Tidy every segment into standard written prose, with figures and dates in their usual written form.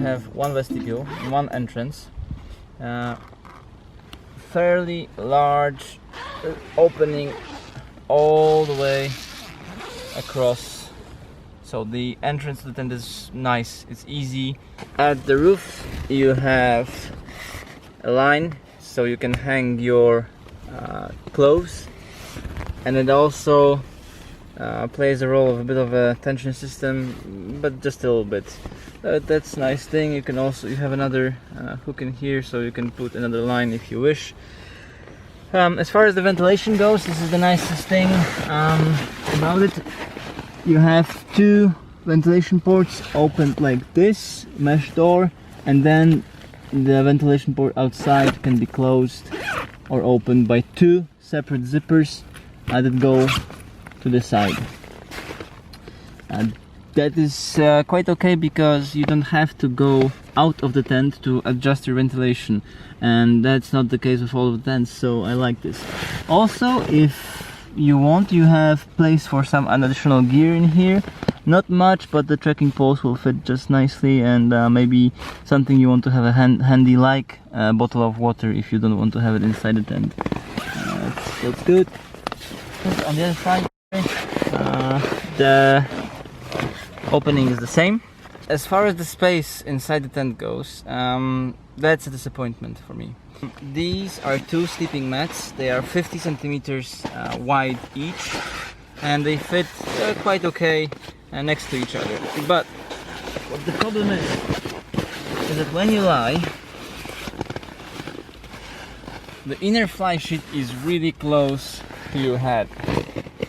have one vestibule, one entrance, fairly large opening all the way across. So the entrance to the tent is nice, it's easy. At the roof you have a line so you can hang your clothes, and it also plays a role of a bit of a tension system, but just a little bit. That's a nice thing. You have another hook in here, so you can put another line if you wish. As far as the ventilation goes, this is the nicest thing about it. You have two ventilation ports opened like this, mesh door, and then the ventilation port outside can be closed or opened by two separate zippers that go to the side. That is quite okay because you don't have to go out of the tent to adjust your ventilation, and that's not the case with all of the tents, so I like this. Also, if you want, you have place for some additional gear in here. Not much, but the trekking poles will fit just nicely, and maybe something you want to have a handy, like a bottle of water if you don't want to have it inside the tent. That's good. On the other side, the opening is the same. As far as the space inside the tent goes, that's a disappointment for me. These are two sleeping mats. They are 50 centimeters wide each, and they fit quite okay next to each other. But what the problem is that when you lie, the inner fly sheet is really close to your head.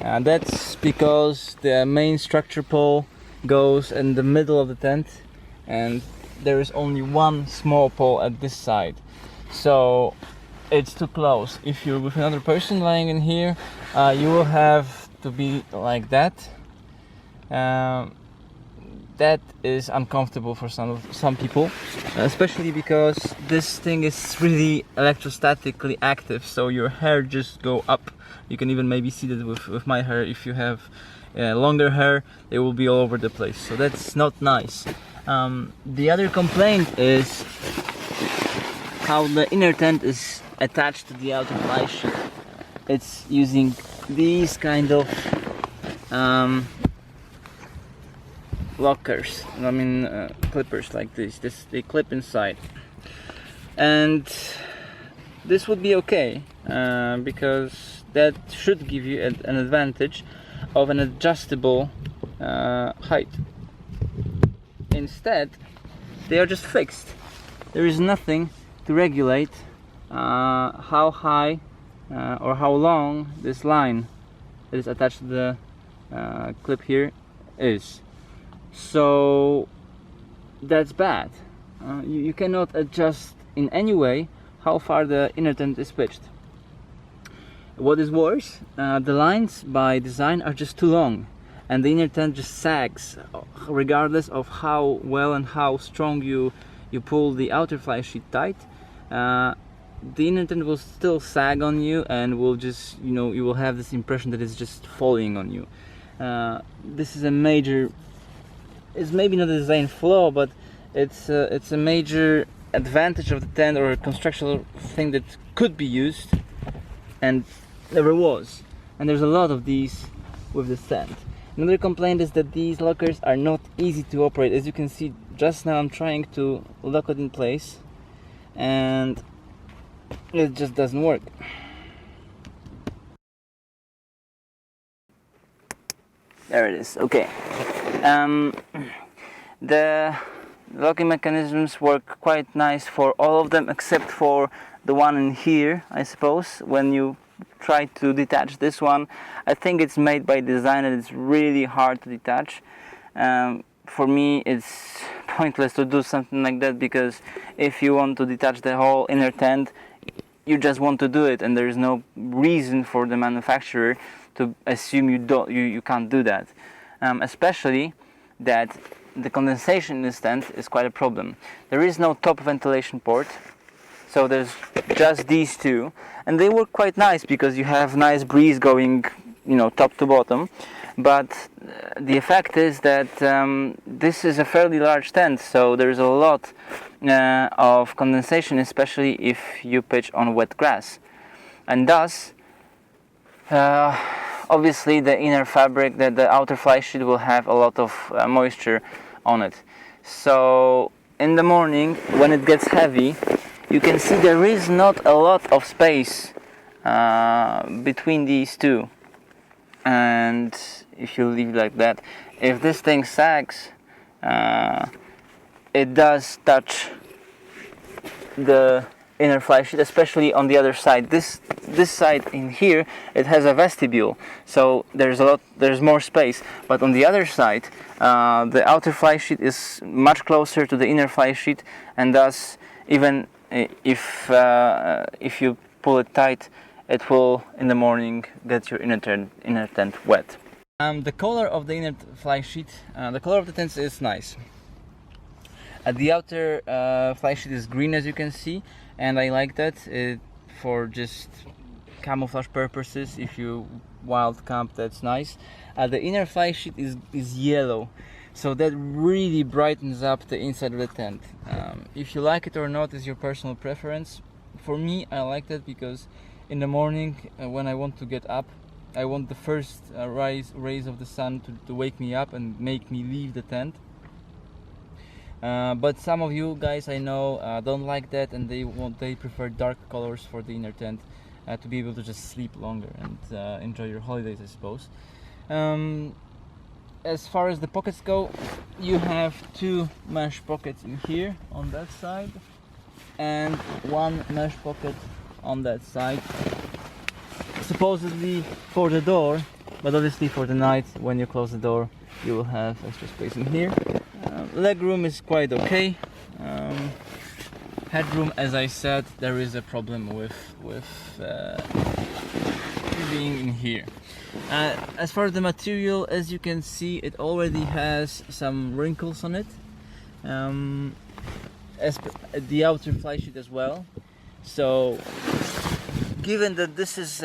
That's because the main structure pole goes in the middle of the tent, and there is only one small pole at this side, so it's too close. If you're with another person lying in here, you will have to be like that. That is uncomfortable for some people, especially because this thing is really electrostatically active, so your hair just go up. You can even maybe see that with my hair. If you have longer hair, they will be all over the place, so that's not nice. The other complaint is how the inner tent is attached to the outer fly sheet. It's using these kind of lockers, clippers like this. They clip inside, and this would be okay because that should give you an advantage of an adjustable height. Instead, they are just fixed. There is nothing to regulate how high or how long this line that is attached to the clip here is. So that's bad. You cannot adjust in any way how far the inner tent is pitched. What is worse, the lines by design are just too long, and the inner tent just sags regardless of how well and how strong you pull the outer fly sheet tight. The inner tent will still sag on you, and will just, you will have this impression that it's just falling on you. This is a major, it's maybe not a design flaw, but it's a major advantage of the tent, or a constructional thing that could be used and never was. And there's a lot of these with this tent. Another complaint is that these lockers are not easy to operate. As you can see, just now I'm trying to lock it in place, and it just doesn't work. There it is. Okay. The locking mechanisms work quite nice for all of them, except for the one in here, I suppose. When you try to detach this one, I think it's made by design and it's really hard to detach. For me, it's pointless to do something like that, because if you want to detach the whole inner tent, you just want to do it, and there is no reason for the manufacturer to assume you can't do that. Especially that the condensation in this tent is quite a problem. There is no top ventilation port, so there's just these two, and they work quite nice because you have nice breeze going, top to bottom. but the effect is that this is a fairly large tent, so there's a lot of condensation, especially if you pitch on wet grass, and thus obviously the inner fabric, the outer fly sheet will have a lot of moisture on it. So in the morning when it gets heavy, you can see there is not a lot of space between these two, and if you leave like that, if this thing sags, it does touch the inner fly sheet, especially on the other side. This side in here, it has a vestibule, so there's more space, but on the other side the outer fly sheet is much closer to the inner fly sheet, and thus even if you pull it tight, it will in the morning get your inner tent wet. The color of the inner fly sheet, the color of the tent is nice. The outer fly sheet is green, as you can see, and I like that for just camouflage purposes. If you wild camp, that's nice. The inner fly sheet is yellow, so that really brightens up the inside of the tent. If you like it or not is your personal preference. For me, I like that because in the morning when I want to get up, I want the first rays of the sun to wake me up and make me leave the tent. But some of you guys I know don't like that, and they prefer dark colors for the inner tent to be able to just sleep longer and enjoy your holidays, I suppose. As far as the pockets go, you have two mesh pockets in here on that side and one mesh pocket on that side, supposedly for the door, but obviously for the night when you close the door you will have extra space in here. Leg room is quite okay. Headroom, as I said, there is a problem with being in here. As far as the material, as you can see, it already has some wrinkles on it, as the outer fly sheet as well. So given that this is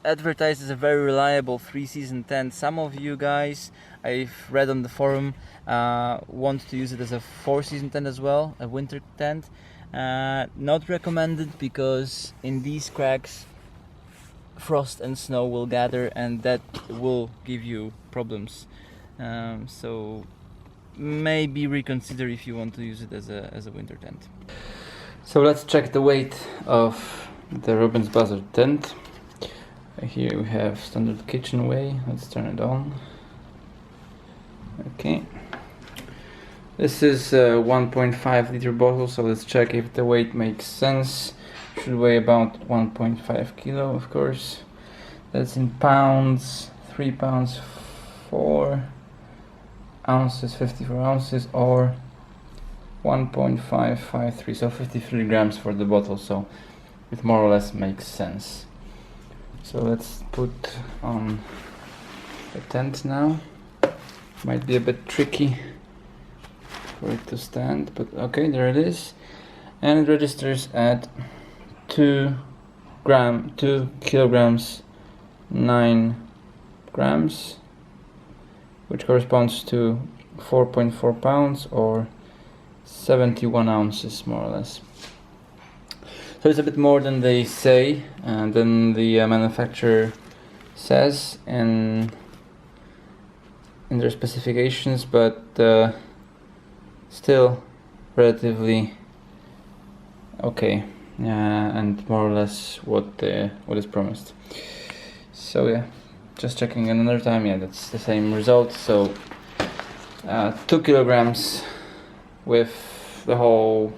advertised as a very reliable 3-season tent, some of you guys, I've read on the forum, want to use it as a 4-season tent as well, a winter tent. Not recommended, because in these cracks frost and snow will gather and that will give you problems. So maybe reconsider if you want to use it as a winter tent. So let's check the weight of the Robens Buzzard tent. Here we have standard kitchen weigh. Let's turn it on. Okay. This is a 1.5 liter bottle, so let's check if the weight makes sense. Should weigh about 1.5 kilo, of course. That's in pounds. 3 pounds 4 ounces, 54 ounces, or 1.553, so 53 grams for the bottle, so it more or less makes sense. So let's put on the tent now. Might be a bit tricky for it to stand, but okay, there it is. And it registers at 2 kilograms 9 grams, which corresponds to 4.4 pounds or 71 ounces more or less. So it's a bit more than they say, and than the manufacturer says in their specifications, but still relatively okay, and more or less what is promised. So yeah, just checking another time. Yeah, that's the same result. So 2 kilograms with the whole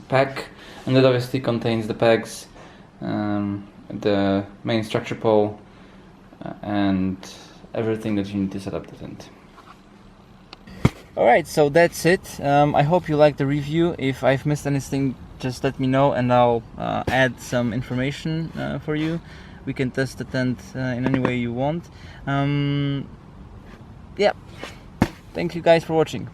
pack, and that obviously contains the pegs, the main structure pole, and everything that you need to set up the tent. Alright, so that's it. I hope you liked the review. If I've missed anything, just let me know and I'll add some information for you. We can test the tent in any way you want. Yeah, thank you guys for watching.